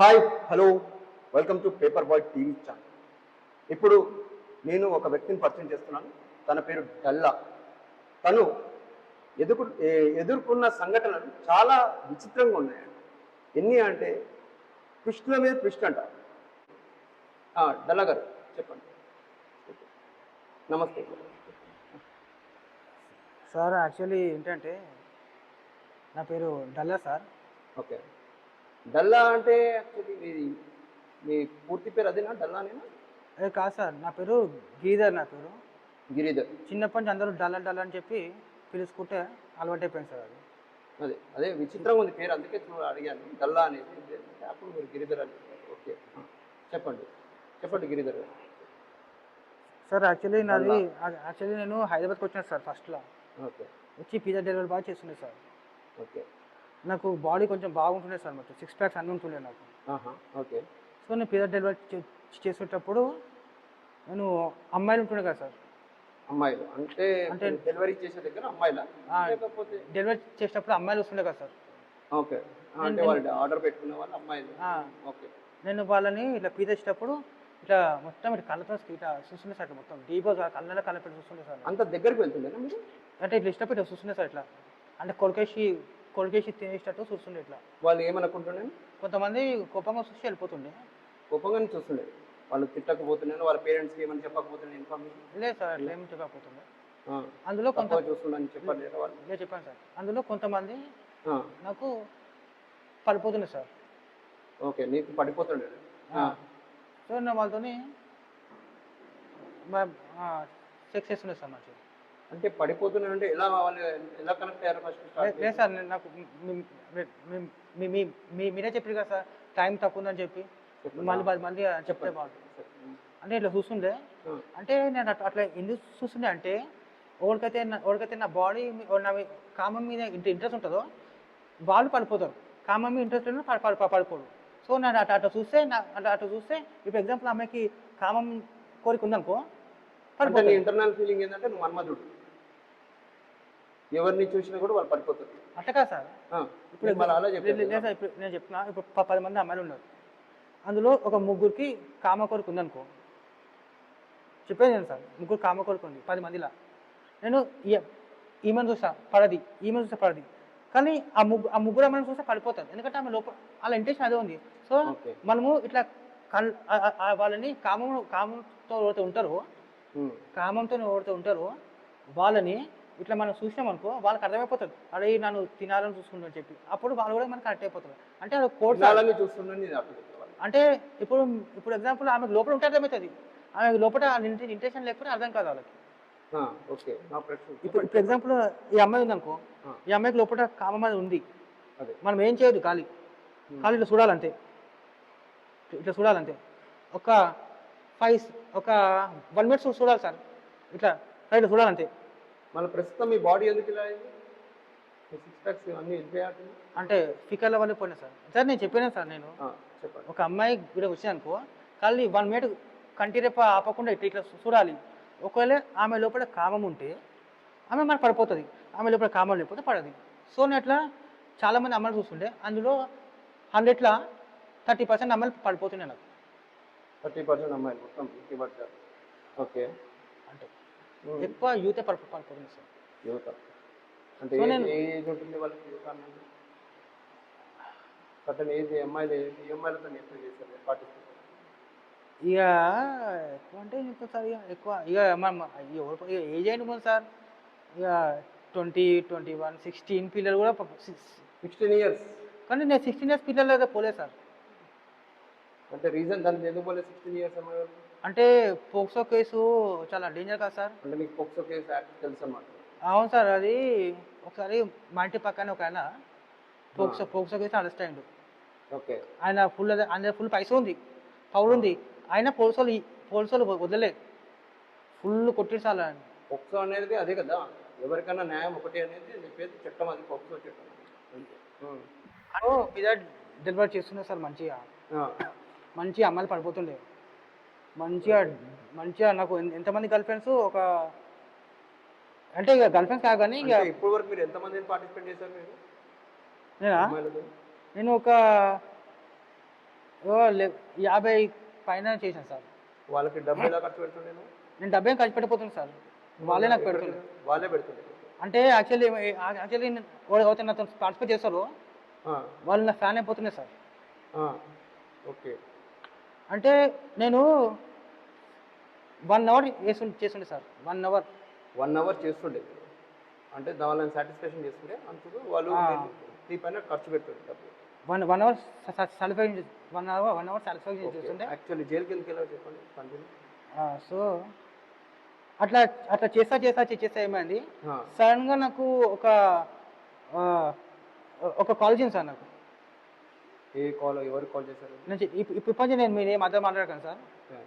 Hi hello welcome to paper boy TV channel. ఇప్పుడు నేను ఒక వ్యక్తిని పరిచయం చేస్తున్నాను. తన పేరు డల్లా. తను ఎదుర్కొన్న సంఘటనలు చాలా విచిత్రంగా ఉన్నాయండి. ఎన్ని అంటే ట్విస్టుల మీద ట్విస్ట్ అంట. డల్లా గారు చెప్పండి. నమస్తే సార్. యాక్చువల్లీ ఏంటంటే నా పేరు డల్లా సార్. ఓకే. డల్లా అంటే యాక్చువల్లీ మీ పూర్తి పేరు అదేనా? డల్లానేనా? అదే కాదు సార్, నా పేరు గిరిధర్. నా పేరు గిరిధర్. చిన్నప్పటి నుంచి అందరూ డల్లా డల్లా అని చెప్పి పిలుచుకుంటే అలవాటైపోయింది సార్. అది అదే విచిత్రంగా ఉంది పేరు, అందుకే అడిగాను డల్లా అనేది. అప్పుడు మీరు గిరిధర్ అని. ఓకే, చెప్పండి చెప్పండి గిరిధర్ గారు. సార్ యాక్చువల్లీ నేను హైదరాబాద్కి వచ్చాను సార్ ఫస్ట్లో. ఓకే. వచ్చి పిజ్జా డెలివరీ బాగా చేస్తుండే సార్. ఓకే. నాకు బాడీ కొంచెం బాగుంటుండే సార్, మొత్తం 6 ప్యాక్స్ అన్నీ ఉంటుండే నాకు. ఓకే. సో నేను పిజ్జా డెలివరీ చేసేటప్పుడు నేను అమ్మాయిలు ఉంటుండే కదా సార్. అమ్మాయిలు అంటే డెలివరీ చేసే దగ్గర అమ్మాయిలా, లేకపోతే డెలివరీ చేసేటప్పుడు అమ్మాయిలు వస్తుండే కదా సార్. ఓకే. అంటే వాళ్ళు ఆర్డర్ పెట్టుకునే వాళ్ళు అమ్మాయిలు. ఓకే. నేను వాళ్ళని ఇట్లా పిజ్జా ఇచ్చేటప్పుడు ఇట్లా మొత్తం ఇట్లా కళ్ళతో ఇట్లా చూస్తుండే సార్. మొత్తం డీప్గా కళ్ళ పెట్టి చూస్తుండే సార్. అంత దగ్గరికి వెళ్తుండేనా మీరు? అంటే ఇట్లా ఇష్టపడి ఇట్లా చూస్తుండే సార్. ఇట్లా అంటే కొలికేసి తినేసేటట్టు చూస్తుండే. ఇట్లా వాళ్ళు ఏమనుకుంటుండే? కొంతమంది కోపంగా చూసి వెళ్ళిపోతుండే. కోపంగానే చూస్తుండే. వాళ్ళు తిట్టకపోతున్నాను, వాళ్ళ పేరెంట్స్కి ఏమని చెప్పకపోతుండే ఇన్ఫర్మేషన్? లేదు సార్, అట్లా ఏమి చెప్పకపోతుండే. అందులో కొంత చూస్తుండని చెప్పారు వాళ్ళు? లేదు, చెప్పాను సార్. అందులో కొంతమంది నాకు పడిపోతుండే సార్. ఓకే, నీకు పడిపోతుండే. సో నేను వాళ్ళతోని సెక్స్ చేస్తుండే సార్ మంచిగా. అంటే పడిపోతున్నా అంటే ఎలా కనెక్ట్ అయ్యారు ఫస్ట్? లేదు సార్, నాకు మీరే చెప్పారు కదా సార్, టైం తక్కువ ఉందని చెప్పి మళ్ళీ చెప్తే బాగుంటుంది. అంటే ఇట్లా చూస్తుండే. అంటే నేను అట్లా ఎందుకు చూస్తుండే అంటే ఎవరికైతే నా బాడీ నా కామం మీద ఇంట్రెస్ట్ ఉంటుందో వాళ్ళు పడిపోతారు. కామం మీద ఇంట్రెస్ట్ లేని పడిపోరు. సో నేను అట్లా చూస్తే ఇప్పుడు ఎగ్జాంపుల్ అమ్మాయికి కామం కోరిక ఉందనుకో, అంటే ఇంటర్నల్ ఫీలింగ్ ఏంటంటే నువ్వు మన్మధుడు, ఎవరిని చూసినా కూడా వాళ్ళు పడిపోతారు. అట్లా కాదు సార్. ఇప్పుడు అలా లేదు సార్, ఇప్పుడు నేను చెప్తున్నా. ఇప్పుడు 10 మంది అమ్మాయిలు ఉన్నారు, అందులో ఒక ముగ్గురికి కామ కోరిక ఉందనుకో. చెప్పేది నేను సార్, ముగ్గురు కామ కోరిక ఉంది 10 మందిలా. నేను ఈమెను చూసా పడది, ఈమెను చూసా పడది, కానీ ఆ ముగ్గురు అమ్మాయిని చూస్తే పడిపోతారు. ఎందుకంటే ఆమె లోపల వాళ్ళ ఇంటెన్షన్ అదే ఉంది. సో మనము ఇట్లా వాళ్ళని కామంతో ఎవరైతే ఉంటారో వాళ్ళని ఇట్లా మనం చూసినాం అనుకో, వాళ్ళకి అర్థమైపోతుంది, అరే నన్ను తినాలని చూసుకుంటాను చెప్పి. అప్పుడు వాళ్ళు కూడా మనకి కరెక్ట్ అయిపోతారు. అంటే అది కోర్టు అంటే ఇప్పుడు ఎగ్జాంపుల్ ఆమెకు లోపల ఉంటే అర్థమవుతుంది, ఆమె లోపల ఇంటెన్షన్ లేకపోతే అర్థం కాదు వాళ్ళకి. ఇప్పుడు ఎగ్జాంపుల్ ఈ అమ్మాయి ఉందనుకో, ఈ అమ్మాయికి లోపల కామం అనేది ఉంది, మనం ఏం చేయదు, ఖాళీ ఇట్లా చూడాలంతే. ఇట్లా చూడాలంతే ఒక 1 minute చూడాలి సార్. ఇట్లా చూడాలంతే. మళ్ళీ ప్రస్తుతం మీ బాడీ ఎందుకు ఇలా అయింది? అంటే ఫికర్ల వల్ల పోయినా సార్. నేను చెప్పాను సార్. నేను ఒక అమ్మాయి ఇక్కడ వచ్చానుకో, ఖాళీ 1 minute కంటి రేపు ఆపకుండా ఇట్లా చూడాలి. ఒకవేళ ఆమె లోపల కామం ఉంటే ఆమె మనకు పడిపోతుంది, ఆమె లోపల కామం లేకపోతే పడదు. సో నేను అట్లా చాలామంది అమ్మాయిలు చూస్తుండే, అందులో 100లో 30% అమ్మాయిలు పడిపోతున్నాయి నాకు. 30% అమ్మాయిలు మొత్తం 50%. ఓకే. అంటే ఎక్కువ యూతే పడిపోతుంది సార్. యువత అంటే ఏజ్ ఉంటుంది వాళ్ళకి? యువత అన్నది సర్టన్ ఏజ్. అమ్మాయిలతో ఎప్పుడు చేస్తారు పార్టిసిపేట్? ఇక ఎక్కువ అంటే ఇంకోసారి ఎక్కువ ఇక మనం ఏజ్ అయిన ముందు సార్, ఇక 20, 21, 16 పిల్లలు కూడా 16 years. కానీ నేను 16 years పిల్లలు అయితే పోలేదు సార్. అంటే రీజన్ దానికి ఎందుకు పోలేదు 16 years అమ్మాయి? అంటే పోక్సో కేసు చాలా డేంజర్ కదా సార్. అంటే మీకు పోక్సో కేసు యాక్ట్ తెలుసు అన్నమాట? అవును సార్. అది ఒకసారి మా ఇంటి పక్కన ఒక ఆయన పోక్సో కేసు అరెస్ట్ అయ్యిండు. ఓకే. ఆయన ఫుల్ పైసా ఉంది, పవర్ ఉంది. ఆయన పోలీసులు వదలలేదు, ఫుల్ కొట్టించాలి సార్ ఆయన. పోక్సో అనేది అదే కదా, ఎవరికైనా న్యాయం ఒకటి అనేది చెప్పేది చట్టం, అది పోక్సో చట్టం. పిజ్జా డెలివరీ చేస్తున్నా సార్. మంచిగా అమ్మాయిలు పడిపోతుండే. మంచిగా నాకు ఎంతమంది గర్ల్ ఫ్రెండ్స్, అంటే ఇక గర్ల్ ఫ్రెండ్స్ కాదు కానీ ఇక ఇప్పుడు వరకు మీరు ఎంతమందిని పార్టిసిపేట్ చేశారు మీరు? నేను ఒక 50 పైన చేశాను సార్. వాళ్ళకి డబ్బు ఎలా ఖర్చు పెడుతుండే నువ్వు? నేను డబ్బేం ఖర్చు పెట్టిపోతున్నాను సార్, వాళ్ళే నాకు పెడుతుండే. వాళ్ళే పెడుతుండే. అంటే యాక్చువల్లీ ఎవరైతే నాతో పార్టిసిపేట్ చేస్తారో ఆ, వాళ్ళు నా ఫ్యాన్ అయిపోతున్నాయి సార్. ఆ, ఓకే. అంటే నేను 1 అవర్ చేస్తుండే సార్, 1 అవర్. 1 అవర్ చేస్తుండే, అంటే వాళ్ళని సాటిస్ఫాక్షన్ చేస్తుండే, అందుకు వాళ్ళు నీ పైన ఖర్చు పెడుతుండే డబ్బు. 1 అవర్ సాటిస్ఫాక్షన్ 1 అవర్ సాటిస్ఫాక్షన్ చేస్తుండే. యాక్చువల్లీ జైలుకి ఎందుకు వెళ్ళావు చెప్పండి కంటిన్యూ. సో అట్లా అట్లా చేస్తా ఏమైంది, సడన్గా నాకు ఆ, ఒక కాల్ చేయండి సార్ నాకు. ఏ కాల్, ఎవరు కాల్ చేశారు? ఇప్పుడు పని నేను మీరు ఏం అర్థం మాట్లాడకండి సార్.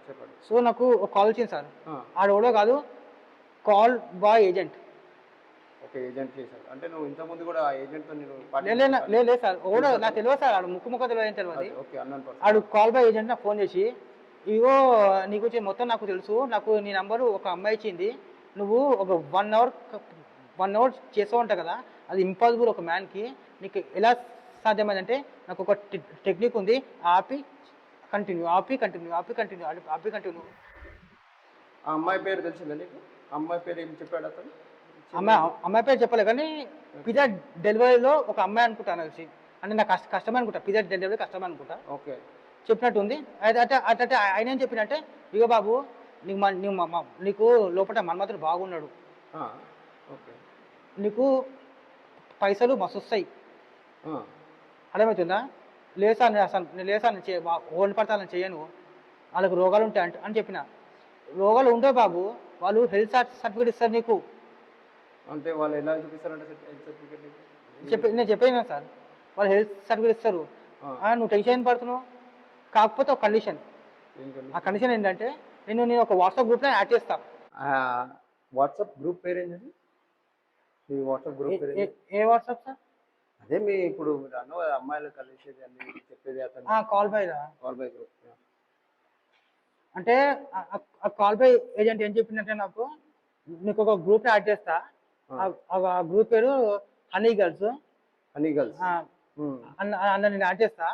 చెప్పండి. సో నాకు ఒక కాల్ వచ్చింది సార్, ఆడెవడో కాదు, call boy agent. Okay, agent చేశారు అంటే నువ్వు ఇంతకుముందు కూడా ఆ ఏజెంట్తో లేదు సార్, ఓడో నాకు తెలియదు సార్, ఆడు ముక్కు తెలియదు. ఓకే, అన్నాను పర్సన్. ఆడు కాల్ బాయ్ ఏజెంట్ నాకు ఫోన్ చేసి, ఇగో నీకు మొత్తం నాకు తెలుసు, నాకు నీ నంబరు ఒక అమ్మాయి ఇచ్చింది, నువ్వు ఒక 1 అవర్ చేస్తూ ఉంటావు కదా, అది ఇంపాసిబుల్ ఒక మ్యాన్కి, నీకు ఎలా సాధ్యమైందంటే నాకు ఒక టెక్నిక్ ఉంది, ఆపి కంటిన్యూ. ఆ అమ్మాయి పేరు తెలిసిందా నీకు? అమ్మాయి పేరు ఏం చెప్పాడు అతను? అమ్మాయి పేరు చెప్పలే, కానీ పిజ్జా డెలివరీలో ఒక అమ్మాయి అనుకుంటాను తెలిసి, అంటే నా కస్టమర్ అనుకుంటా, పిజ్జా డెలివరీ కస్టమర్ అనుకుంటా. ఓకే, చెప్పినట్టుంది. అయితే ఆయన ఏం చెప్పినంటే, ఇగో బాబు నీకు లోపల మన్మథుడు బాగున్నాడు, ఓకే, నీకు పైసలు మస్తు వస్తాయి, అర్థమవుతుందా, లేసాను ఓన్ పడతాను చేయను, వాళ్ళకు రోగాలు ఉంటాయి అని చెప్పిన. రోగాలు ఉంటే బాబు వాళ్ళు హెల్త్ సర్టిఫికేట్ ఇస్తారు నీకు. అంటే వాళ్ళు ఎలా చూపిస్తారంటే హెల్త్ సర్టిఫికేట్? నేను చెప్పాను సార్, వాళ్ళు హెల్త్ సర్టిఫికేట్ ఇస్తారు. నువ్వు టెన్షన్ పడుతున్నావు, కాకపోతే ఒక కండిషన్. ఆ కండిషన్ ఏంటంటే నేను ఒక వాట్సాప్ గ్రూప్లో యాడ్ చేస్తాను. వాట్సాప్ గ్రూప్ పేరు ఏంటండి? మీ వాట్సాప్ గ్రూప్ పేరు ఏ వాట్సాప్ సార్? అదే మీ ఇప్పుడు మీరు అన్న అమ్మాయిలు కలిసేది అన్ని చెప్పేది అతను కాల్ బై గ్రూప్. అంటే ఆ కాల్ బై ఏజెంట్ ఏం చెప్పిందంటే, నాకు నీకు ఒక గ్రూప్ యాడ్ చేస్తా, ఆ గ్రూప్ పేరు హనీ గర్ల్స్. అందులో నేను యాడ్ చేస్తా,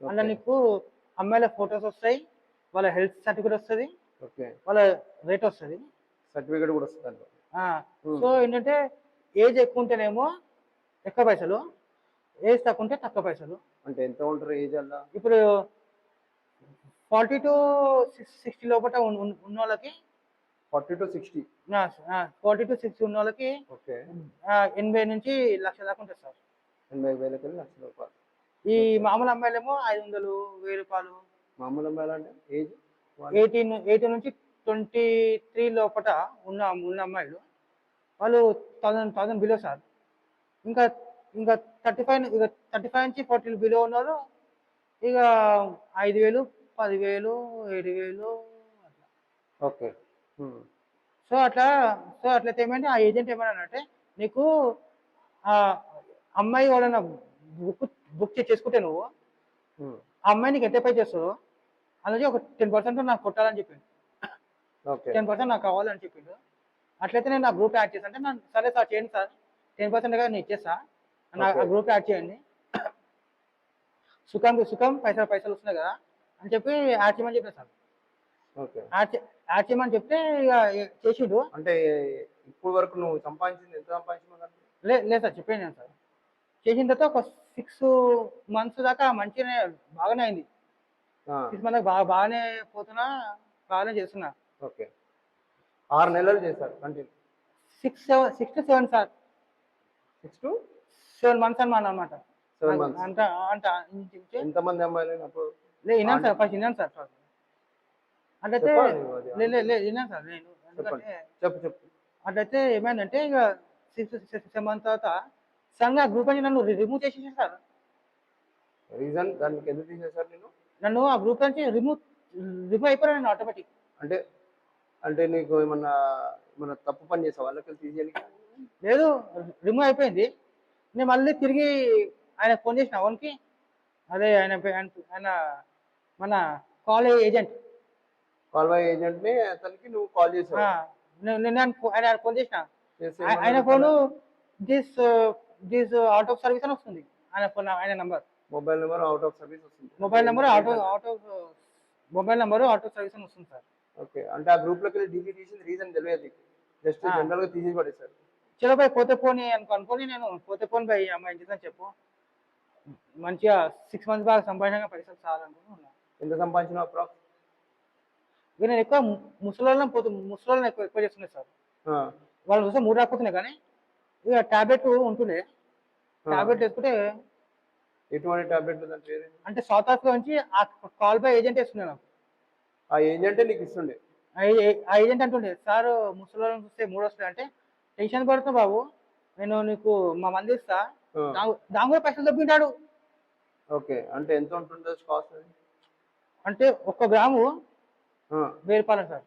అందులో నీకు అమ్మాయిల ఫొటోస్ వస్తాయి, వాళ్ళ హెల్త్ సర్టిఫికేట్ వస్తుంది, వాళ్ళ రేట్ వస్తుంది, సర్టిఫికేట్ కూడా వస్తుంది. సో ఏంటంటే ఏజ్ ఎక్కువ ఉంటేనేమో ఎక్కువ పైసలు, ఏజ్ తక్కువ ఉంటే తక్కువ పైసలు. అంటే ఎంత ఉంటారు ఏజ్ అలా? ఇప్పుడు 40 to 60 లోపల ఉన్న వాళ్ళకి 40 to 60 ఉన్న వాళ్ళకి 80 నుంచి 1,00,000 దాకా ఉంటుంది సార్. 80,000 1,00,000 రూపాయలు. ఈ మామూలు అమ్మాయిలేమో 500, 1,000 రూపాయలు. మామూలు అమ్మాయిలు అంటే ఏజ్ 18 నుంచి 23 లోపల ఉన్న అమ్మాయిలు వాళ్ళు 1000 బిలో సార్. ఇంకా 35 నుంచి 40 బిలో ఉన్నారు, ఇక 5,000, 10,000, 7,000 అట్లా. ఓకే. సో అట్లయితే ఏమంటే ఆ ఏజెంట్ ఏమన్నానంటే, నీకు అమ్మాయి వాళ్ళని బుక్ చేసుకుంటే నువ్వు ఆ అమ్మాయి నీకు ఎంత పే చేస్తుందో అలాగే ఒక 10% నాకు కొట్టాలని చెప్పిండు. 10% నాకు కావాలని చెప్పిండు. అట్లయితే నేను నా గ్రూప్ యాడ్ చేస్తాను అంటే, సరే సార్ చేయండి సార్, 10% నేను ఇచ్చేస్తా, నా గ్రూప్ యాడ్ చేయండి, సుఖం పైసలు వస్తున్నాయి కదా అని చెప్పి యాడ్ చేయమని చెప్పాను సార్. యాడ్ చేయమని చెప్తే ఇక చేసిండు. అంటే ఇప్పుడు వరకు నువ్వు సంపాదించింది ఎంత సంపాదించిన? లేదు సార్, చెప్పాను నేను సార్. చేసిన తర్వాత ఒక 6 months దాకా మంచిగానే బాగానే అయింది. 6 months బాగానే పోతున్నా, బాగానే చేస్తున్నా. ఓకే, 6 నెలలు చేశారు continue? 6 to 7 sir. 6 to 7 months అన్నమాట. 7 months అంట. ఎంతమంది అమ్మాయిలు? విన్నాను సార్, ఫస్ట్ విన్నాను సార్. అట్లయితే విన్నాను సార్ నేను. చెప్పు. అట్లయితే ఏమైందంటే ఇక 6 months తర్వాత సడన్గా గ్రూప్ నుంచి నన్ను రిమూవ్ చేసేసి సార్. రీజన్ దానికి ఎందుకు తీసేసారు నేను? నన్ను ఆ గ్రూప్ నుంచి రిమూవ్ అయిపోయాను నేను ఆటోమేటిక్. అంటే నీకు ఏమన్నా తప్పు పని చేసావు వాళ్ళకి తీసేయాలి? లేదు, రిమూవ్ అయిపోయింది. నేను మళ్ళీ తిరిగి ఆయన ఫోన్ చేసిన అవన్కి, అదే ఆయన మన కాల్ ఏజెంట్ ని అతనికి నువ్వు కాల్ చేసావు? ఆయన ఫోన్ చేసిన, ఆయన phone this out of service అని వస్తుంది ఆయన number. Mobile number out of service వస్తుంది. Mobile number mobile number auto service అని వస్తుంది సార్. ఓకే, అంటే ఆ గ్రూప్లోకి వెళ్ళి డిలీట్ చేసిన రీజన్ తెలియదు, జస్ట్ ఆ. జనరల్గా తీసి పడేస్తారు. చలో భాయ్ పోతే పోనీ అనుకొని నేను పోతే పోనీ భాయ్ అమ్మాయి ఏం చేద్దాం చెప్పు, మంచిగా 6 months బాగా సంపాదించగా పైసలు చాలనుకుని ఉన్నా. ఎంత సంపాదించిన అప్రాక్స్? ఇక నేను ఎక్కువ ముసలోళ్ళని ఎక్కువ చేస్తున్నాయి సార్. వాళ్ళు చూస్తే 3 రాకపోతున్నాయి కానీ ఇక టాబ్లెట్ ఉంటుండే, టాబ్లెట్ వేసుకుంటే ఎటువంటి టాబ్లెట్లు దాని పేరు? అంటే సౌత్ ఆఫ్రికా నుంచి ఆ కాల్ బై ఏజెంట్ వేస్తున్నాను నాకు. ఆ ఏజెంటే నీకు ఇస్తుండే? ఆ ఏజెంట్ అంటుండే సార్ ముసలోళ్ళని చూస్తే 3 వస్తాయి అంటే టెన్షన్ పడుతున్నా బాబు, నేను నీకు మా మంది ఇస్తా, దాని కూడా పైసలు తప్పింటాడు. ఓకే, అంటే ఎంత ఉంటుందో కాస్ట్? అంటే 1 గ్రాము 1000 రూపాయలు సార్.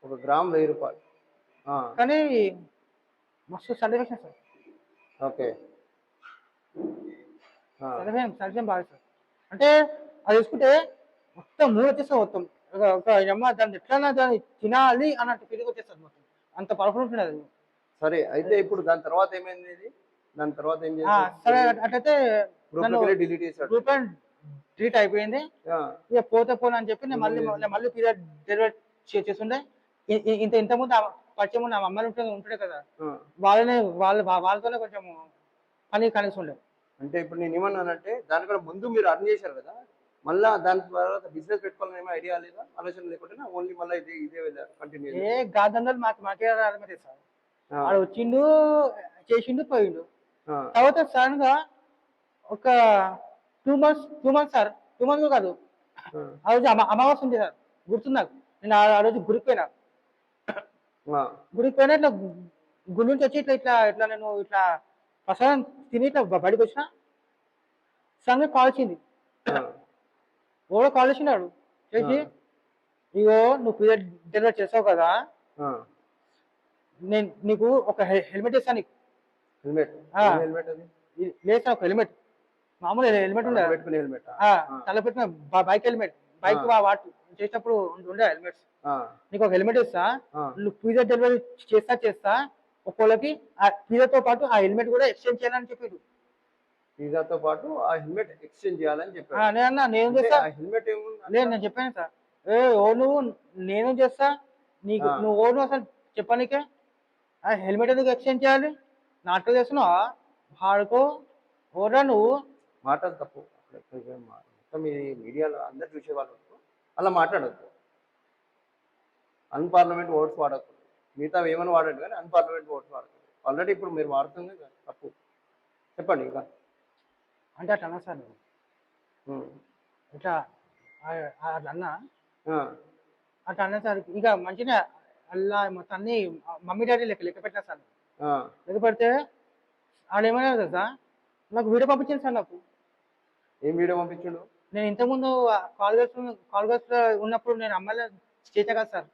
1 గ్రామ్ 1000 రూపాయలు. కానీ మస్తు సాటిస్ఫాక్షన్ సార్. ఓకే, సాటిస్ఫాక్షన్ బాగా సార్. అంటే అది తీసుకుంటే మొత్తం 3 వచ్చేస్తుంది మొత్తం. ఒక అమ్మ దాన్ని ఎట్లా దాన్ని తినాలి అన్నట్టు ఫీలింగ్ వచ్చేస్తుంది మొత్తం, అంత పవర్ఫుల్ ఉంటుంది అది. సరే అయితే ఇప్పుడు దాని తర్వాత ఏమైంది? ఇది దాని తర్వాత ఏం సరే అట్లయితే డిలీట్ చేశాడు, గ్రూప్ డిలీట్ అయిపోయింది. ఇక పోతే పోను అని చెప్పి నేను మళ్ళీ పీరియడ్ డెలివరీ చేస్తుండే. ఇంతకుముందు పరిచయం ఉన్న అమ్మాయిలు ఉంటుండే కదా, వాళ్ళతోనే కొంచెం పని కలిసి ఉండే. అంటే ఇప్పుడు నేను ఏమన్నానంటే దాని కూడా ముందు మీరు అర్న్ చేశారు కదా, మళ్ళీ దాని తర్వాత బిజినెస్ పెట్టుకోవాలని ఏమో ఐడియా లేదా, ఆలోచన లేకుండా ఓన్లీ మళ్ళీ ఇదే వెళ్ళారు కంటిన్యూ? ఏ గాదందరూ మాకే అర్థమైతే సార్. వాడు వచ్చిండు చేసిండు పోయిండు. తర్వాత సడన్ గా ఒక 2 months సార్, 2 months కాదు, ఆ రోజు అమావాస్య ఉంది సార్, గుర్తుంది నాకు. నేను ఆ రోజు గుడికి పోయినా ఇట్లా గుడి నుంచి వచ్చి ఇట్లా ఇట్లా నేను ఇట్లా ప్రసాదం తిని ఇట్లా బయటకు వచ్చిన సడన్గా కాల్ వచ్చింది. ఓడో కాల్ చేసినాడు చేసి, ఇగో నువ్వు పీరియడ్ డెలివరీ చేసావు కదా, నేను నీకు ఒక హెల్మెట్ ఇస్తాను. నీకు లేదు సార్, ఒక హెల్మెట్, మామూలు హెల్మెట్ ఉండే, తల పెట్టిన బైక్ హెల్మెట్, బైక్ వాటి చేసినప్పుడు ఉండే హెల్మెట్స్. నీకు ఒక హెల్మెట్ ఇస్తా, నువ్వు పీరియడ్ డెలివరీ చేస్తా ఒకళ్ళకి ఆ పిజ్జాతో పాటు ఆ హెల్మెట్ కూడా ఎక్స్చేంజ్ చేయాలని చెప్పారు. పిజ్జాతో పాటు ఆ హెల్మెట్ ఎక్స్చేంజ్ చేయాలని చెప్పారు. నేను చేస్తా, హెల్మెట్ ఏముంది? లేదు నేను చెప్పాను సార్, నువ్వు నేను చేస్తా, నీకు నువ్వు ఓను అసలు చెప్పానికే ఆ హెల్మెట్ ఎందుకు ఎక్స్చేంజ్ చేయాలి, నాటకం చేస్తున్నావా, వాడుకో ఓరా నువ్వు. మాటలు తప్పు, మొత్తం మీడియాలో అందరు చూసేవాళ్ళు అలా మాట్లాడద్దు, అన్పార్లమెంట్ ఓట్స్ వాడద్దు, మిగతా ఏమైనా వాడండి కానీ అన్పార్లమెంట్ ఓట్స్ వాడద్దు. ఆల్రెడీ ఇప్పుడు మీరు వాడుతుంది తప్పు. చెప్పండి ఇంకా. అంటే అట్లా అన్నా సార్, ఇట్లా అట్లా అన్నా అట్లా అన్నా సార్. ఇక మంచిగా అలా మొత్తం అన్ని మమ్మీ డాడీ లెక్క పెట్టినా సార్. లెక్క పెడితే వాళ్ళు ఏమన్నారు కదా, నాకు వీడియో పంపించాను సార్. నాకు ఏం వీడియో పంపించాడు? నేను ఇంతకుముందు కాల్గర్స్ ఉన్నప్పుడు నేను అమ్మాయిలో చేసా కదా సార్.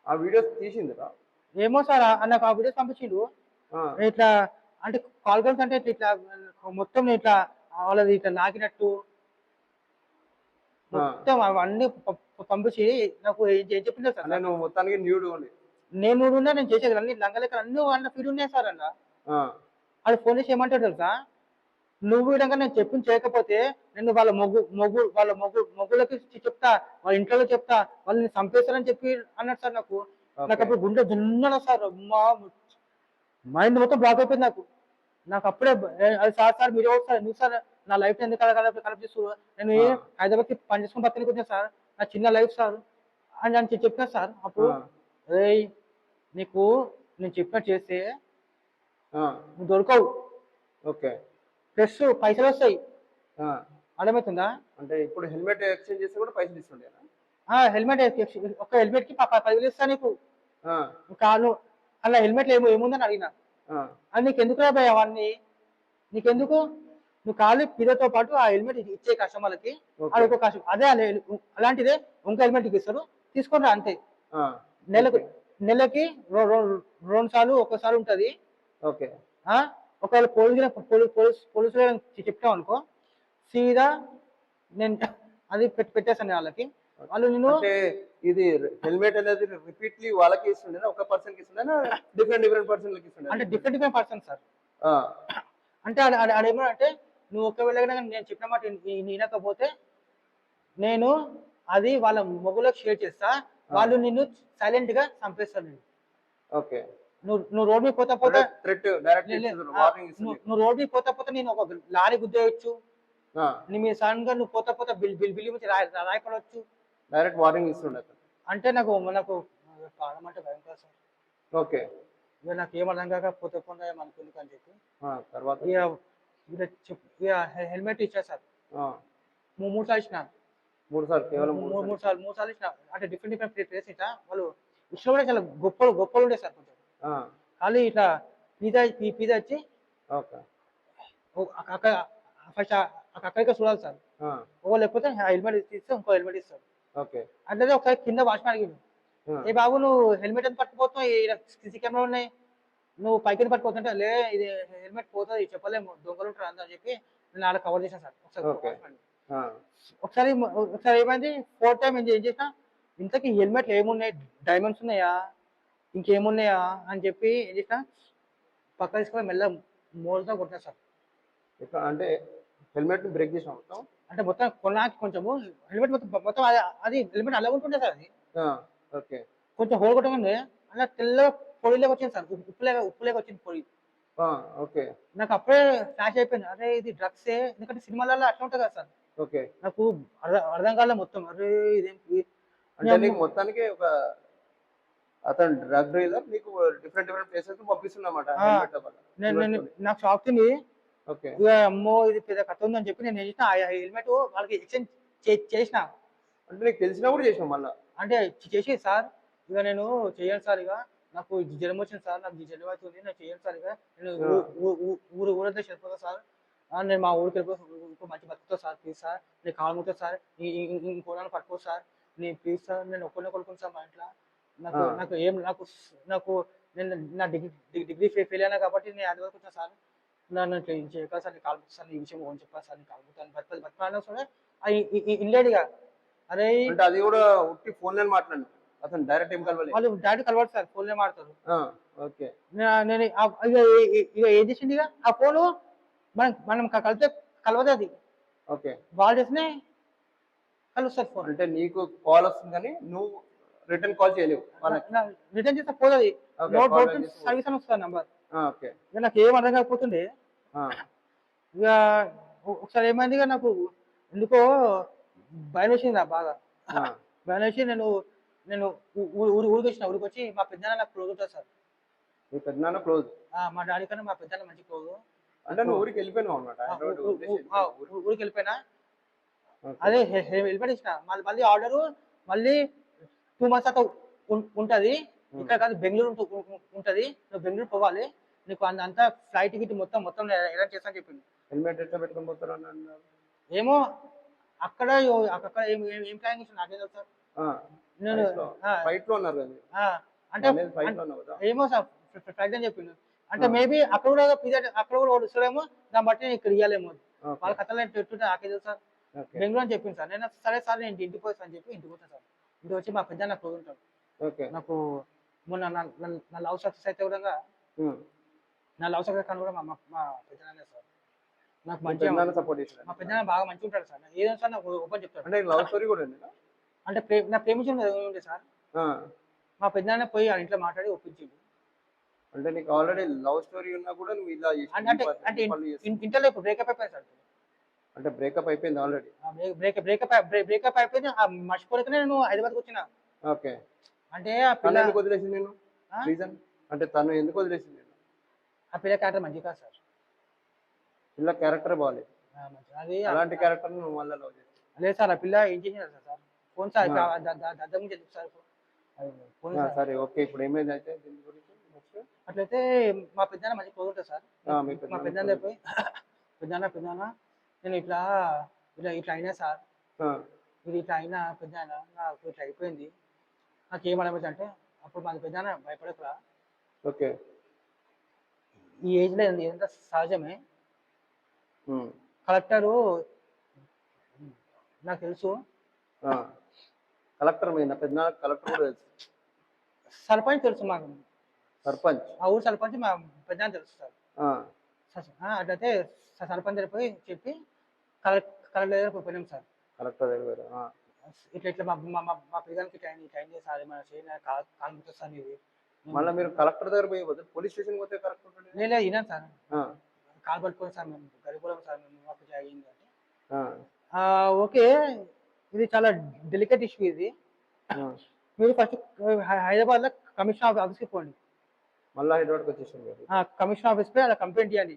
ఆ వీడియోస్ తీసిందిరా? ఏమో సార్, నాకు ఆ వీడియోస్ పంపించిండు. ఇట్లా అంటే కాల్గర్స్ అంటే ఇట్లా మొత్తం ఇట్లా వాళ్ళది ఇట్లా నాకినట్టు మొత్తం అవన్నీ పంపించి నాకు ఏం చెప్పింది సార్. నేను మొత్తానికి న్యూడ్ నేను న్యూడ్ ఉన్నా, నేను చేసేది అన్ని లంగలెక్క అన్ని అన్న ఫీడ్ ఉన్నాయి సార్. అన్న అది ఫోన్ చేసి ఏమంటాడు తెలుసా, నువ్వు విధంగా నేను చెప్పింది చేయకపోతే నేను వాళ్ళ మొగ్గులకి చెప్తా, వాళ్ళ ఇంట్లో చెప్తా, వాళ్ళని చంపేస్తారని చెప్పి అన్నాడు సార్. నాకు అప్పుడు గుండె దున్నన సార్, మైండ్ మొత్తం బ్లాక్ అయిపోయింది నాకు అప్పుడే. అది సార్ మీరు సార్ ఎందుకు సార్ నా లైఫ్ ఎందుకు కలెక్ట్ చేస్తారు, నేను హైదరాబాద్కి పని చేసుకుని బతకనికి వచ్చాను సార్, నా చిన్న లైఫ్ సార్ అని చెప్పినా సార్. అప్పుడు నీకు నేను చెప్పినట్టు చేస్తే నువ్వు దొరకవు, ఓకే, ప్లస్ పైసలు వస్తాయి, అర్థమవుతుందా? అంటే ఇప్పుడు హెల్మెట్ ఎక్స్చేంజ్ చేస్తే కూడా పైసలు ఇస్తుండే? హెల్మెట్ ఒక హెల్మెట్ కి 10,000 ఇస్తా నీకు, కాను అలా హెల్మెట్ ఏముందని అడిగినా. అది నీకు ఎందుకు రాబాయి అవన్నీ, నీకెందుకు, నువ్వు కాలు పిల్లతో పాటు ఆ హెల్మెట్ ఇచ్చే కస్టమర్లకి, అది ఒక కస్టమర్ అదే అలాంటిదే ఇంకో హెల్మెట్ ఇస్తారు, తీసుకొని అంతే. నెలకి 2 సార్లు ఒక్కసారి ఉంటది. ఓకే, ఒకవేళ పోలీసులు చెప్తావు అనుకో, సీదా నేను అది పెట్టేస్తాను వాళ్ళకి. వాళ్ళు నేను ఇది హెల్మెట్ అనేది రిపీట్లీ వాళ్ళకి ఇస్తుండే, ఒక పర్సన్ కి ఇస్తుండే, డిఫరెంట్ పర్సన్ కి ఇస్తుండే? అంటే డిఫరెంట్ పర్సన్ సార్. అంటే అదేమో అంటే నువ్వు ఒకవేళ కనుక నేను చెప్పిన మాట వినకపోతే నేను అది వాళ్ళ మొగులకు షేర్ చేస్తా, వాళ్ళు నిన్ను సైలెంట్ గా చంపేస్తారు నేను. ఓకే. నువ్వు రోడ్ మీద పోతా పోతా థ్రెట్ డైరెక్ట్ వార్నింగ్ ఇస్తుంది. నువ్వు రోడ్ మీద పోతా పోతా నేను ఒక లారీ గుద్దేయచ్చు, ఆ, నీ మీద సడన్ గా నువ్వు పోతా పోతా బిల్లి నుంచి రాయపడవచ్చు. డైరెక్ట్ వార్నింగ్ ఇస్తుండే అతను. అంటే నాకు నాకు ప్రాణం అంటే భయం కాదు సార్. ఓకే. ఇక నాకు ఏం అర్థం కాక పోతే పోతే మనకు ఎందుకు అని చెప్పి తర్వాత ఇక హెల్మెట్ ఇచ్చా సార్. 3 సార్లు ఇచ్చిన. 3 సార్లు కేవలం 3 సార్లు ఇచ్చిన. అంటే డిఫరెంట్ ప్లేస్ ఇట్లా వాళ్ళు ఇచ్చిన కూడా చాలా గొప్పలు ఉండే సార్. కొంచెం ఖాళీ ఇట్లా పిజ్జా వచ్చి ఓకే. అక్కడ ఫస్ట్ అక్కడికే చూడాలి సార్. ఓ లేకపోతే హెల్మెట్ ఇస్తే ఇంకో హెల్మెట్ ఇస్తారు. ఓకే. అట్లనే ఒకసారి కింద వాచ్మెన్ అడిగిండు, ఏ బాబు నువ్వు హెల్మెట్ ఎంత పట్టుకుపోతున్నావు, సీసీ కెమెరా ఉన్నాయి, నువ్వు పైకి పట్టుకోతుంటే లే ఇది హెల్మెట్ పోతుంది చెప్పలేము దొంగలు ఉంటారు అని చెప్పి నేను ఆడ కవర్ చేశాను సార్. ఒకసారి ఒకసారి ఏమైంది, 4th టైం ఏం చేసిన, ఇంతకీ హెల్మెట్ ఏమున్నాయి, డైమండ్స్ ఉన్నాయా ఇంకేమున్నాయా అని చెప్పి ఏం చేసిన, పక్క తీసుకొని మెల్ల మోల్తో కొట్టినా సార్. అంటే హెల్మెట్ బ్రేక్ చేసాం మొత్తం, అంటే మొత్తం కొన్నాకి కొంచెము హెల్మెట్ మొత్తం అది హెల్మెట్ అలా ఉంటుండే సార్. అది ఓకే. కొంచెం హోల్ కొట్టగానే అలా తెల్లగా పొడిలోకి వచ్చింది సార్, ఉప్పులేక వచ్చింది పొడి. ఓకే. నాకు అప్పుడే ఫ్లాష్ అయిపోయింది, అరే ఇది డ్రగ్సే, ఎందుకంటే సినిమాలలో అట్లా ఉంటుంది కదా సార్. ఓకే. నాకు అర్థం కాలే మొత్తం, అరే ఇదేంటి అంటే నీకు మొత్తానికి ఒక అతను డ్రగ్ డీలర్ నీకు డిఫరెంట్ ప్లేసెస్ పంపిస్తున్నమాట. నాకు షాక్ తింది. ఓకే. ఇక అమ్మో ఇది పెద్ద కథ ఉందని చెప్పి నేను ఏం చేసిన, ఆ హెల్మెట్ వాళ్ళకి ఎక్స్చేంజ్ చేసిన. అంటే నీకు తెలిసినా కూడా చేసినావు మళ్ళీ? అంటే చేసి సార్ ఇక నేను చేయాలి సార్, ఇక నాకు జ్వరం వచ్చింది సార్, నాకు జ్వరం అవుతుంది, నేను చేయాలి సార్, ఇక నేను ఊరంతా చనిపోతా సార్, నేను మా ఊరికి వెళ్ళిపో మంచి బతుకుతా సార్, ప్లీజ్ సార్ నేను కాలు ముట్టా సార్, ఇంకోళ్ళని పట్టుకో సార్, నేను ప్లీజ్ సార్, నేను ఒక్కరినే కొడుకుని సార్ మా ఇంట్లో, నాకు నాకు ఏం నాకు నాకు నేను నా డిగ్రీ ఫెయిల్ అయినా కాబట్టి నేను అది వరకు వచ్చాను సార్, నన్ను ఇట్లా ఏం చేయక సార్, నేను కాలు సార్, ఈ విషయం ఓన్ చెప్పాను సార్, నేను కాలు ముట్టాను బతకాలన్నా సరే ఇన్లేడిగా. అరే అంటే అది కూడా ఉట్టి ఫోన్ లో మాట్లాడు, అతను డైరెక్ట్ ఏం కలవాలి, వాళ్ళు డైరెక్ట్ కలవాడు సార్, ఫోన్ లో మాడతారు. ఓకే. నేను ఇక ఏం చేసింది, ఇక ఆ ఫోను మనం కలిపితే కలవదు అది. ఓకే. వాళ్ళు చేసినే కలుస్తారు ఫోన్. అంటే నీకు కాల్ వస్తుంది కానీ నువ్వు రిటర్న్ కాల్ చేయలేవు, రిటర్న్ చేస్తే పోతుంది, సర్వీస్ అని వస్తుంది నంబర్. ఓకే. ఇక నాకు ఏం అర్థం కాకపోతుండే, ఇక ఒకసారి ఏమైంది, ఇక నాకు ఎందుకో భయం వేసింది బాగా. భయం వేసి నేను ఊరికి వచ్చిన. ఊరికి వచ్చి మా పెద్దనాన్న నాకు క్లోజ్ ఉంటుంది సార్. మీ పెద్దనాన్న క్లోజ్? మా డాడీ కన్నా మా పెద్దనాన్న మంచి క్లోజ్. అంటే నువ్వు ఊరికి వెళ్ళిపోయినావు అన్నమాట? ఊరికి వెళ్ళిపోయినా, అదే హెల్మెట్ ఇచ్చిన. మళ్ళీ ఆర్డర్ మళ్ళీ 2 months అట్లా ఉంటది, ఇక్కడ కాదు బెంగళూరు ఉంటది, నువ్వు బెంగళూరు పోవాలి, నీకు అంతా ఫ్లైట్ టికెట్ మొత్తం అరేంజ్ చేస్తా అని చెప్పింది. హెల్మెట్ ఎట్లా పెట్టుకొని పోతారు అన్నారు? ఏమో అక్కడ ఏం ప్లాన్ చేసి నాకే తెలుసు సార్. నేను ఫ్లైట్ లో ఉన్నారు కదా, అంటే ఏమో సార్ ఫ్లైట్ అని చెప్పిండు. అంటే మేబీ అక్కడ కూడా అక్కడ కూడా వస్తాడేమో, దాన్ని బట్టి నేను ఇక్కడ ఇవ్వాలేమో, వాళ్ళ కథలో పెట్టుకుంటే నాకే తెలుసు సార్. బెంగళూరు అని చెప్పింది సార్. నేను సరే సార్ నేను ఇంటికి పోతాను అని చెప్పి ఇంటికి పోతాను సార్. ఇంటికి వచ్చి మా పెద్ద నాకు ఉంటాడు. నాకు మొన్న నా లవ్ సక్సెస్ అయితే కూడా, నా లవ్ సక్సెస్ కానీ కూడా మా పెద్దనాన్నే సార్. నాకు మంచిగా సపోర్ట్ చేస్తాడు, మా పెద్దనాన్న బాగా మంచిగా ఉంటాడు సార్. ఏదైనా సార్ నాకు ఓపెన్ చెప్తాడు. అంటే లవ్ స్టోరీ కూడా అంటే నా ప్రేమించిన ఉండే సార్. మా పెద్దనాన్న పోయి ఆ ఇంట్లో మాట్లాడి ఒప్పించిండు. అంటే నీకు ఆల్రెడీ లవ్ స్టోరీ ఉన్నా కూడా నువ్వు ఇలా అంటే ఇంటర్లో ఇప్పుడు బ్రేకప్ అయిపోయింది సార్. అంటే బ్రేకప్ అయిపోయింది ఆల్రెడీ? బ్రేకప్ అయిపోయింది, మర్చిపోలేకనే నేను హైదరాబాద్కి వచ్చిన. ఓకే. అంటే ఆ పిల్ల ఎందుకు వదిలేసింది నేను? రీజన్ అంటే తను ఎందుకు వదిలేసింది? ఆ పిల్ల క్యారెక్టర్ మంచిది కాదు సార్. పిల్ల క్యారెక్టర్ బాగాలేదు, అది అలాంటి క్యారెక్టర్ నువ్వు మళ్ళీ లవ్ చేస్తావు? లేదు సార్, ఆ పిల్ల ఏం చేసినారు సార్, ఫోన్ సార్ దద్దం చెప్పు సార్ ఫోన్. సరే ఓకే, ఇప్పుడు ఏమైంది అయితే దీని గురించి? అట్లయితే మా పెద్దనాన్న మంచి క్లోజ్ ఉంటుంది సార్. మా పెద్దనాన్న పోయి పెద్దనాన్న నేను ఇట్లా అయినా సార్, ఇది ఇట్లా అయినా పెద్దనాన్న నాకు ఇట్లా అయిపోయింది, నాకు ఏమడమైంది అంటే, అప్పుడు మా పెద్దనాన్న భయపడకురా, ఓకే ఈ ఏజ్లో ఎంత సహజమే, కలెక్టరు నాకు తెలుసు, కలెక్టర్ మీద పెద్ద కలెక్టర్ కూడా తెలుసు, సర్పంచ్ తెలుసు మాకు, సర్పంచ్ ఆ ఊరు సర్పంచ్ మా పెద్ద తెలుసు సార్. అట్లయితే సర్పంచ్ దగ్గర పోయి చెప్పి కలెక్టర్ దగ్గర పోయినాం సార్. కలెక్టర్ దగ్గర ఇట్లా ఇట్లా మా పిల్లలకి ట్రైన్ చేసి సార్ ఏమైనా చేయండి కాలు ముట్టొస్తాను ఇది. మళ్ళీ మీరు కలెక్టర్ దగ్గర పోయి పోలీస్ స్టేషన్ పోతే కలెక్టర్ లేదు విన్నాను సార్, కాలు పట్టుకోండి సార్, మేము గరిపోలేం సార్, మేము మాకు అయ్యింది అంటే ఓకే ఇది చాలా డెలికేట్ ఇష్యూ ఇది. మీరు ఫస్ట్ హైదరాబాద్లో కమిషనర్ ఆఫీస్కి పోండి. మళ్ళీ హైదరాబాద్కి వచ్చేసాను. కమిషనర్ ఆఫీస్ పోయి అలా కంప్లైంట్ చేయాలి.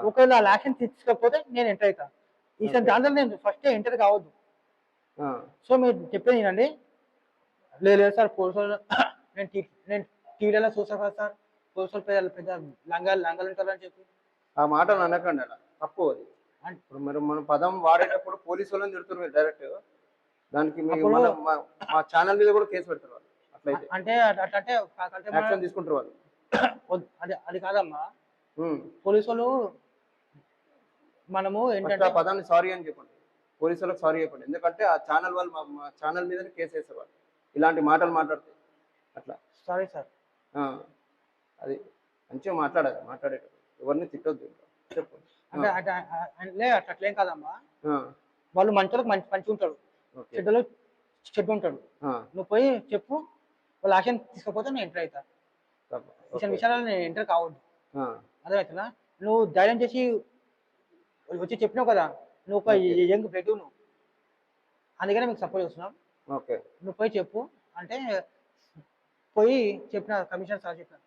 ఒకవేళ అలా యాక్షన్ తీసుకోకపోతే నేను ఎంటర్ అవుతా. ఈసారి దాంట్లో నేను ఫస్ట్ ఎంటర్ కావద్దు. సో మీరు చెప్పేది వినండి. లేదు సార్ పోలీసు నేను టీవీలలో చూసాను కదా సార్, పోలీసులు పెద్ద లంగాలు ఉంటారని చెప్పి ఆ మాటలు అనకండి, అలా తప్పు అది. ఇప్పుడు మరి మన పదం వాడేటప్పుడు పోలీసు వాళ్ళని తిడుతున్నారు మీరు డైరెక్ట్, దానికి మా ఛానల్ మీద కూడా కేసు పెడతారు వాళ్ళు. అట్లయితే అంటే యాక్షన్ తీసుకుంటారు వాళ్ళు. అది కాదమ్మా, పోలీసు వాళ్ళు మనము ఏంటంటే ఆ పదాన్ని సారీ అని చెప్పండి, పోలీసు వాళ్ళకి సారీ చెప్పండి. ఎందుకంటే ఆ ఛానల్ వాళ్ళు మా ఛానల్ మీదనే కేసు వేస్తారు వాళ్ళు ఇలాంటి మాటలు మాట్లాడితే. అట్లా సారీ సార్, అది మంచిగా మాట్లాడేటప్పుడు ఎవరిని తిట్టొద్దు. చెప్పండి. అంటే అట్లేం కాదమ్మా, వాళ్ళు మంచోళ్ళకి మంచిగా ఉంటాడు, చెడ్డలో చెడ్డ ఉంటాడు. నువ్వు పోయి చెప్పు, వాళ్ళు యాక్షన్ తీసుకోకపోతే నేను ఎంటర్ అవుతా. విషయాలు నేను ఎంటర్ కావద్దు, అర్థమవుతుందా? నువ్వు ధైర్యం చేసి వచ్చి చెప్పినావు కదా, నువ్వు ఒక యంగ్ బ్రెడ్, నువ్వు అందుకనే మీకు సపోర్ట్ చేస్తున్నాం. నువ్వు పోయి చెప్పు అంటే పోయి చెప్పిన కమిషనర్ సార్ చెప్పిన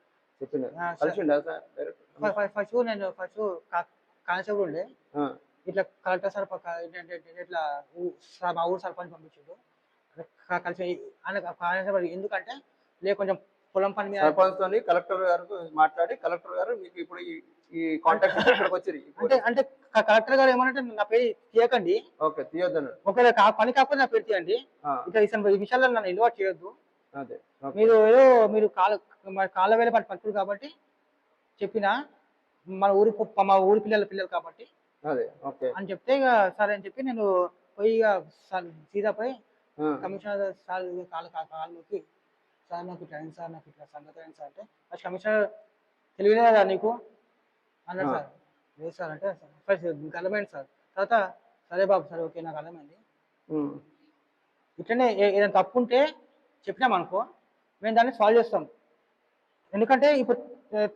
ఫస్ట్ నేను కానిస్టేబుల్ ఉండే ఇట్లా కలెక్టర్ సార్ ఇట్లా మా ఊరు సర్పంచ్ పంపించాడు కలిసి కానిస్టేబుల్. ఎందుకంటే కొంచెం పొలం పని మీద సర్పంచ్ తోని కలెక్టర్ గారు మాట్లాడి కలెక్టర్ గారు మీకు ఇప్పుడు ఈ కాంటాక్ట్ ఇక్కడికి వచ్చి అంటే కలెక్టర్ గారు ఏమనంటే నా పేరు తీయకండి, తీయొద్దు, ఒకవేళ పని కాకపోతే నా పేరు తీయండి, ఇట్లా ఈ విషయాల్లో నన్ను ఇన్వాల్వ్ చేయొద్దు, మీరు మీరు కాళ్ళ వేల పట్టుకురు కాబట్టి చెప్పిన మా ఊరి పిల్లలు కాబట్టి అని చెప్తే ఇక సరే అని చెప్పి నేను పోయి ఇక సీదా పోయి కమిషనర్ సార్ కాళ్ళకి సార్ నాకు ఇట్లా అయింది సార్, నాకు ఇట్లా సంగతి అయింది సార్ అంటే ఫస్ట్ కమిషనర్ తెలియదు కదా నీకు అన్నాడు. సార్ లేదు సార్ అంటే ఫస్ట్ అర్థమైంది సార్. తర్వాత సరే బాబు సరే ఓకే నాకు అర్థమైంది, ఇట్లనే ఏదైనా తప్పు ఉంటే చెప్పినామనుకో మేము దాన్ని సాల్వ్ చేస్తాం. ఎందుకంటే ఇప్పుడు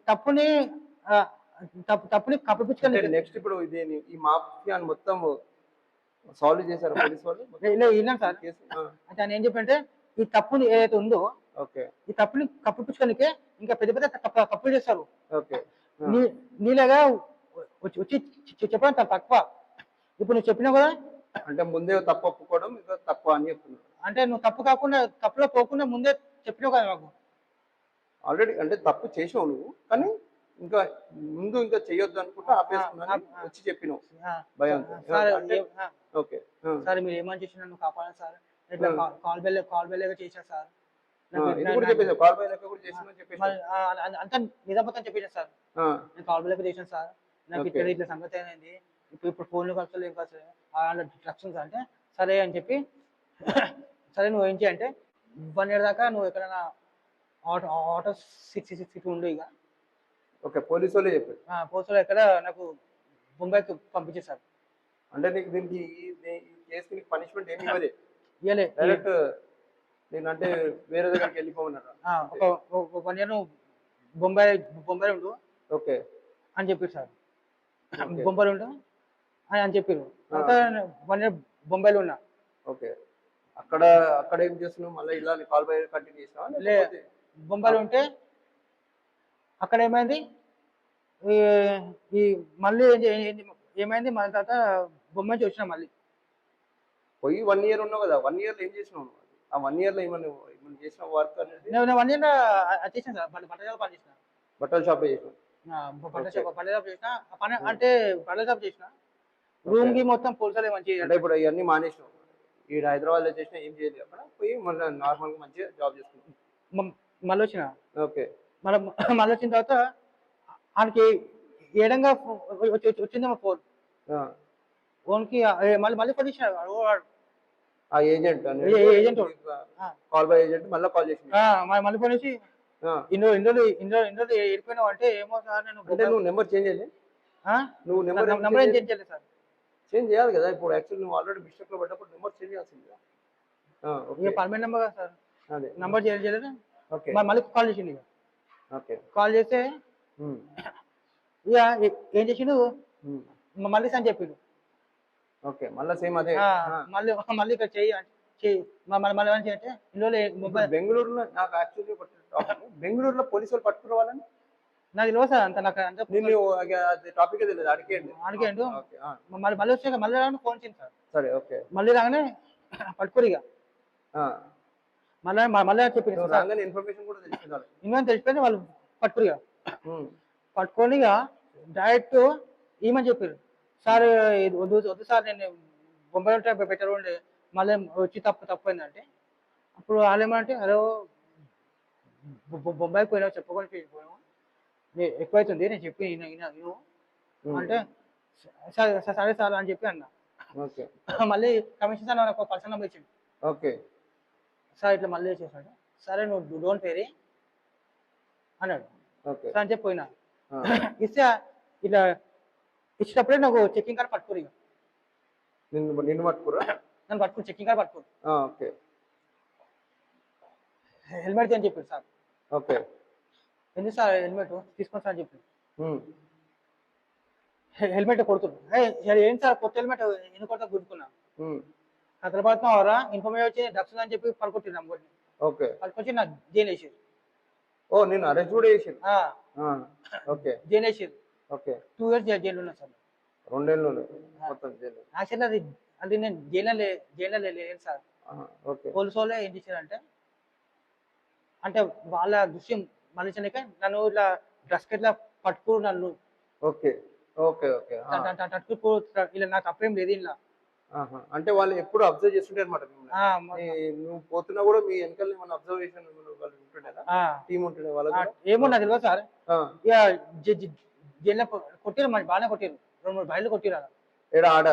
తప్పుని కప్పిపుచ్చుకొని నెక్స్ట్ ఇప్పుడు ఈ మాఫియా మొత్తం సాల్వ్ చేశారు పోలీసు వాళ్ళు. విన్నాం సార్. అంటే ఆయన ఏం చెప్పంటే ఈ తప్పుని ఏదైతే ఉందో ఈ తప్పుని కప్పిపుచ్చుకోనికే ఇంకా పెద్ద పెద్ద తప్పులు చేస్తారు. నీలాగా వచ్చి చెప్పడం తక్కువ. ఇప్పుడు నువ్వు చెప్పినావు కదా, అంటే ముందే తప్పు ఒప్పుకోవడం తప్పు అని చెప్తున్నావు. అంటే నువ్వు తప్పు కాకుండా తప్పులో పోకుండా ముందే చెప్పినావు కదా మాకు. ఆల్రెడీ అంటే తప్పు చేసావు నువ్వు, కానీ ఇంకా ముందు ఇంకా చెయ్యొద్దు అనుకుంటా ఆపేసుకున్నాను వచ్చి చెప్పినావు భయం. సార్ మీరు ఏమని చేసిన నన్ను కాపాడాలి సార్, ఇట్లా కాల్ బెల్ చేశా సార్, అంతా నిజాబద్ధం చెప్పేసాను సార్, నేను కాల్ బెల్ చేశాను సార్, నాకు ఇట్లా ఇట్లా సంగతి అనేది ఇప్పుడు ఫోన్లో ఖర్చులు ఏం ఖర్చు ఇన్స్ట్రక్షన్స్ అంటే సరే అని చెప్పి సరే నువ్వు ఏం చేయంటే 1 year దాకా నువ్వు ఎక్కడైనా ఆటో 6 ఉండు. ఇక పోలీసు వాళ్ళే చెప్పారు, పోలీసు వాళ్ళు ఎక్కడ నాకు బొంబాయికి పంపించేశారు. అంటే నీకు దీనికి కేసుకి పనిష్మెంట్ ఏమి ఇవ్వలే, డైరెక్ట్ నేనంటే వేరే దగ్గరికి వెళ్ళిపోమన్నారు. ఒక 1 year నువ్వు బొంబాయి ఉండు అని చెప్పారు సార్, బొంబాయిలో ఉండు అని చెప్పారు. 1 year బొంబాయిలో ఉన్నా. అక్కడ ఏం చేస్తున్నావు మళ్ళీ ఇలా కాల్ బై కంటిన్యూ చేసినావా? లే బొంబాయిలో ఉంటే అక్కడ ఏమైంది ఈ మళ్ళీ ఏమైంది మళ్ళీ తర్వాత బొమ్మ నుంచి వచ్చినా మళ్ళీ పోయి 1 year ఉన్నావు కదా, 1 year ఏం చేసినావు? ఆ 1 year లో ఏమన్నా చేసిన వర్క్ అనేది? నేను 1 year చేసాను సార్, బట్టల షాప్ పని చేసిన. బట్టల షాప్ చేసిన పని అంటే బట్టల షాప్ చేసిన. రూమ్ కి మొత్తం పోలీసులు మంచిగా. అంటే ఇప్పుడు ఇవన్నీ మానేసినావు, ఈ హైదరాబాద్ లో చేసినా ఏం చేయలేదు, అక్కడ పోయి మళ్ళీ నార్మల్ గా మంచిగా జాబ్ చేసుకున్నాం. మళ్ళీ వచ్చిన మళ్ళీ వచ్చిన తర్వాత ఆయనకి ఏడంగా వచ్చిందేమో ఫోన్కి మళ్ళీ ఫోన్ చేసినాడు ఏజెంట్ కాల్ బై ఏజెంట్ మళ్ళీ కాల్ చేసి మళ్ళీ ఫోన్ చేసి ఇందులో వెళ్ళిపోయినావు అంటే ఏమో సార్ నేను. అంటే నువ్వు నెంబర్ చేంజ్ అయ్యింది? నువ్వు నెంబర్ నంబర్ ఏం చేంజ్ చేయలేదు సార్. చేంజ్ చేయాలి కదా. ఇప్పుడు యాక్చువల్లీ నువ్వు ఆల్రెడీ మిస్టేక్ లో పడ్డప్పుడు నెంబర్ చేంజ్ చేయాల్సింది కదా. ఇక పర్మనెంట్ నెంబర్ కదా సార్, అదే నంబర్ చేంజ్ చేయలేదు. ఓకే మళ్ళీ కాల్ చేసిండు. ఇక ఓకే కాల్ చేస్తే ఇక ఏం చేసిండు, మళ్ళీ అని చెప్పిండు. ఓకే మళ్ళీ సేమ్ అదే. మళ్ళీ మళ్ళీ ఇక్కడ చెయ్యి మళ్ళీ అని అంటే ఇందులో మొబైల్ బెంగళూరులో నాకు యాక్చువల్లీ బెంగళూరులో పోలీసు వాళ్ళు పట్టుకోవాలని నాకు తెలియదు సార్. అంత నాకు అంత టాపిక్ తెలియదు. అడిగేయండి మళ్ళీ వచ్చాక మళ్ళీ రాగానే ఫోన్ చేయండి సార్. సరే ఓకే మళ్ళీ రాగానే పట్టుకోరు. ఇక మళ్ళీ మళ్ళీ చెప్పింది రాగానే ఇన్ఫర్మేషన్ కూడా తెలిసింది. ఇంకేం తెలిసిపోయింది. వాళ్ళు పట్టుకోరు. ఇక పట్టుకొని ఇక డైరెక్ట్ ఏమని చెప్పారు, సార్ వద్దు సార్, నేను బొంబాయి ఉంటే బెటర్ ఉండే, మళ్ళీ వచ్చి తప్పైందంటే అప్పుడు వాళ్ళు ఏమంటే అరే బొంబాయికి పోయినావు చెప్పుకొని పోయినావు, ఎక్కువైతుంది నేను చెప్పి నేను అంటే సరే సార్ అని చెప్పి అన్నా. మళ్ళీ కమిషన్ సార్ నాకు పర్సనల్ నెంబర్ ఇచ్చింది. ఓకే సార్ ఇట్లా మళ్ళీ చేసాడు, సరే నువ్వు డోంట్ వెరీ అన్నాడు. సార్ అని చెప్పి పోయినా. ఇస్తే ఇట్లా ఇచ్చేటప్పుడే నాకు చెక్కింగ్ కార్డ్ పట్టుకోరు. ఇక నిన్ను పట్టుకోరా? నన్ను పట్టుకుని చెక్కింగ్ కార్డ్ పట్టుకోరు. ఓకే హెల్మెట్ అని చెప్పారు సార్. ఓకే ఎందుకు సార్ హెల్మెట్ తీసుకొని సార్ అని చెప్పి హెల్మెట్ కొడుతున్నాడు. ఏంటి సార్ కొత్త హెల్మెట్ ఎందుకు కొడతా గుర్తుకున్నా. అతను పడుతున్నావరా ఇన్ఫర్మేషన్ వచ్చి డ్రగ్స్ అని చెప్పి పడుకుంటున్నాం. ఓకే పడుకొచ్చి నాకు జైలు వేసారు. ఓ నేను అరెస్ట్ కూడా చేసారు. ఓకే జైలు వేసారు. ఓకే 2 years జైలు ఉన్నా సార్. 2 ఏళ్ళు మొత్తం జైలు. యాక్చువల్లీ అది నేను జైల్లో లేదు సార్. పోలీసు వాళ్ళే ఏం చేశారంటే అంటే వాళ్ళ దృశ్యం మళ్ళించలేక నన్ను ఇట్లా డ్రగ్స్ ఇట్లా పట్టుకోరు నన్ను. ఓకే ఓకే ఓకే ఇలా నాకు తప్పేం లేదు ఇలా. అంటే వాళ్ళు ఎప్పుడు అబ్జర్వ్ చేస్తుంటారు అనమాట. నువ్వు పోతున్నా కూడా మీ వెనకాల ఏమన్నా అబ్జర్వేషన్ ఉంటుండేదా, టీం ఉంటుండే వాళ్ళకి? ఏమో నాకు తెలియదు సార్. ఇక జైల్లో కొట్టారు, మరి బాగానే కొట్టారు. 2-3 బయలు కొట్టిరు. అలా ఆడ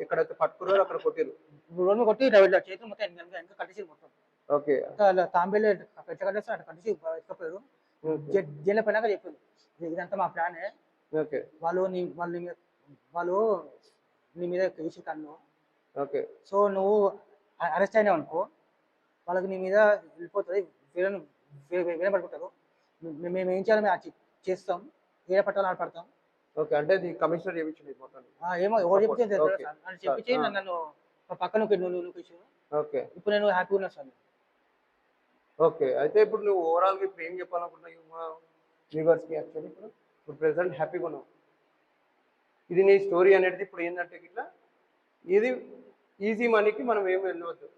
ఎక్కడైతే పట్టుకున్నారో అక్కడ కొట్టిరు. 2 కొట్టి చేతులు మొత్తం వెనక కట్టేసి మొత్తం. ఓకే తాంబేలు ఎట్లా కట్టేస్తారు అట్లా కట్టేసి ఎక్కపోయారు. జైల్లో పోయినాక చెప్పారు ఇదంతా మా ప్లానే, వాళ్ళు నీ మీద కేసు కన్ను. ఓకే సో నువ్వు అరెస్ట్ అయినావు అనుకో వాళ్ళకి నీ మీద వెళ్ళిపోతుంది, వేరే పడుకుంటారు. మేము ఏం చేయాలి మేము చేస్తాం, వేరే పట్టాలు ఆడపడతాం. ఓకే అంటే కమిషనర్ చేయించండి మొత్తం. ఏమో ఎవరు చెప్పించి నన్ను పక్కన ఓకే ఇప్పుడు నేను హ్యాపీగా ఉన్నా సార్. ఓకే అయితే ఇప్పుడు నువ్వు ఓవరాల్గా ఇప్పుడు ఏం చెప్పాలనుకుంటున్నావు మా వ్యూవర్స్కి? యాక్చువల్లీ ఇప్పుడు ప్రెసెంట్ హ్యాపీగా ఉన్నావు. ఇది నీ స్టోరీ అనేది. ఇప్పుడు ఏంటంటే ఇట్లా ఇది ఈజీ మనీకి మనం ఏమి వెళ్ళవద్దు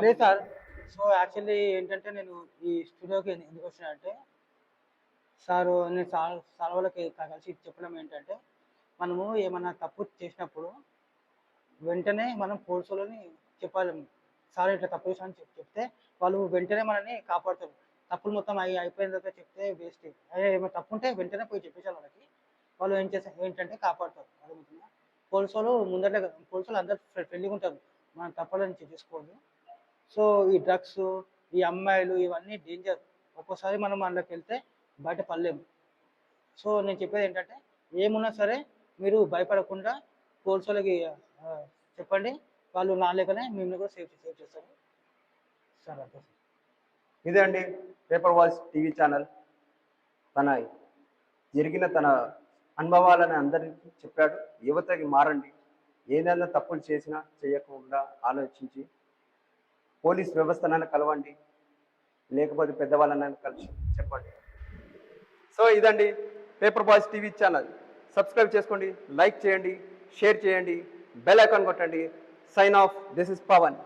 లేదు సార్. సో యాక్చువల్లీ ఏంటంటే నేను ఈ స్టూడియోకి ఎందుకు వచ్చినా అంటే సార్ నేను సార్ వాళ్ళకి కలిసి చెప్పడం ఏంటంటే మనము ఏమన్నా తప్పు చేసినప్పుడు వెంటనే మనం పోలీసులని చెప్పాలి. సార్ ఇట్లా తప్పు చేసామని చెప్తే వాళ్ళు వెంటనే మనల్ని కాపాడుతారు. తప్పులు మొత్తం అయిపోయిన తర్వాత చెప్తే వేస్ట్. ఏమైనా తప్పు ఉంటే వెంటనే పోయి చెప్పేసారు వాళ్ళకి. వాళ్ళు ఏం చేస్తారు ఏంటంటే కాపాడుతారు. అర్థమవుతుందా? పోలీసులు పోలీసులు అందరు ఫ్రెండ్లీగా ఉంటారు, మనం తప్పులని చేసుకోవద్దు. సో ఈ డ్రగ్స్, ఈ అమ్మాయిలు ఇవన్నీ డేంజర్. ఒక్కోసారి మనం అందులోకి వెళ్తే బయట పడలేము. సో నేను చెప్పేది ఏంటంటే ఏమున్నా సరే మీరు భయపడకుండా పోలీసు వాళ్ళకి చెప్పండి, వాళ్ళు నా లేకనే మిమ్మల్ని కూడా సేవ్ చేస్తారు సార్. అంతే. ఇదే అండి పేపర్ వాయిస్ టీవీ ఛానల్ జరిగిన తన అనుభవాలని అందరికీ చెప్పాడు. యువతకి మారండి, ఏదైనా తప్పులు చేసినా చేయకుండా ఆలోచించి పోలీస్ వ్యవస్థనైనా కలవండి, లేకపోతే పెద్దవాళ్ళనైనా కలిసి చెప్పండి. సో ఇదండి paper boys TV channel. Subscribe చేసుకోండి, లైక్ చేయండి, షేర్ చేయండి, బెల్ ఐకాన్ కొట్టండి. Sign off. This is Pawan.